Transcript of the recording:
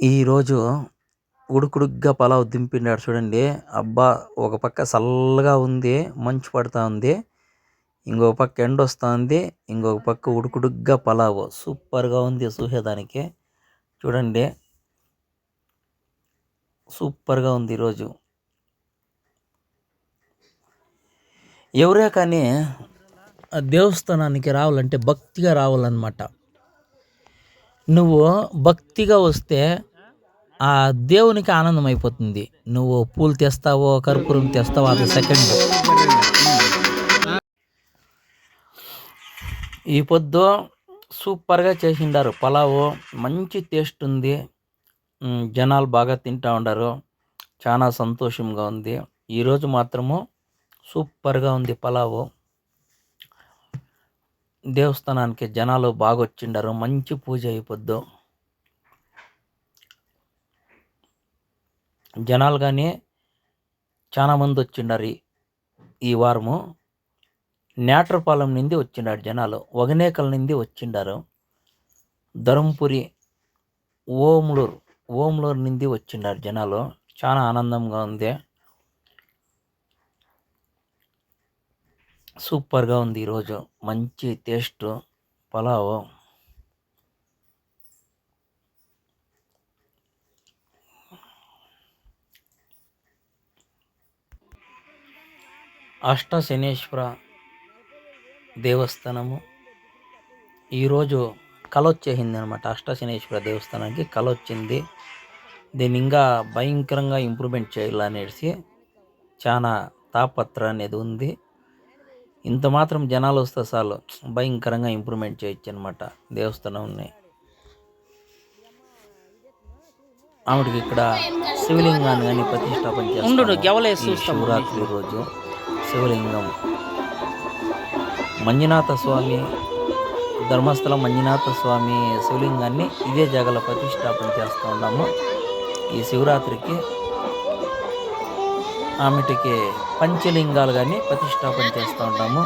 ఈరోజు ఉడుకుడుగ్గా పలావ్ దింపినాడు చూడండి. అబ్బా! ఒక పక్క చల్లగా ఉంది, మంచు పడతా ఉంది. ఇంకొక పక్క ఎండ వస్తుంది. ఇంకొక పక్క ఉడుకుడుగ్గా పలావ్ సూపర్గా ఉంది చూసేదానికి. చూడండి, సూపర్గా ఉంది ఈరోజు. ఎవరే కానీ ఆ దేవస్థానానికి రావాలంటే భక్తిగా రావాలన్నమాట. నువ్వు భక్తిగా వస్తే ఆ దేవునికి ఆనందం అయిపోతుంది. నువ్వు పూలు తెస్తావో, కర్పూరం తెస్తావో అది సెకండ్. ఈ పొద్దు సూపర్గా చేసిండారు పలావు. మంచి టేస్ట్ ఉంది. జనాలు బాగా తింటా ఉండారు. చాలా సంతోషంగా ఉంది. ఈరోజు మాత్రము సూపర్గా ఉంది పలావు. దేవస్థానానికి జనాలు బాగా వచ్చిండారు. మంచి పూజ అయిపోద్దు. జనాలు కానీ చాలా మంది వచ్చిండారు. ఈ వారము నేట్రపాలెం నుండి వచ్చిండారు జనాలు, వగనేకల్ నుండి వచ్చిండారు, ధర్మపురి, ఓములూరు నుండి వచ్చిండారు జనాలు. చాలా ఆనందంగా ఉంది. సూపర్గా ఉంది ఈరోజు. మంచి టేస్ట్ పలావు. అష్టశనేశ్వర దేవస్థానము ఈరోజు కలొచ్చేసింది అనమాట. అష్టశనేశ్వర దేవస్థానానికి కలొచ్చింది. దీన్ని ఇంకా భయంకరంగా ఇంప్రూవ్మెంట్ చేయాలనేసి చాలా తాపత్ర అనేది ఉంది. ఇంత మాత్రం జనాలు వస్తే చాలు, భయంకరంగా ఇంప్రూవ్మెంట్ చేయొచ్చు అనమాట దేవస్థానాన్ని. ఆవిడకి ఇక్కడ శివలింగాన్ని కానీ ప్రతిష్టాపన చేస్తారు. శివరాత్రి రోజు శివలింగం మంజునాథ స్వామి, ధర్మస్థలం మంజునాథ స్వామి శివలింగాన్ని ఇదే జాగాలో ప్రతిష్టాపన చేస్తూ ఉన్నాము. ఈ శివరాత్రికి ఆమెటికి పంచలింగాలు కానీ ప్రతిష్టాపన చేస్తూ ఉంటాము.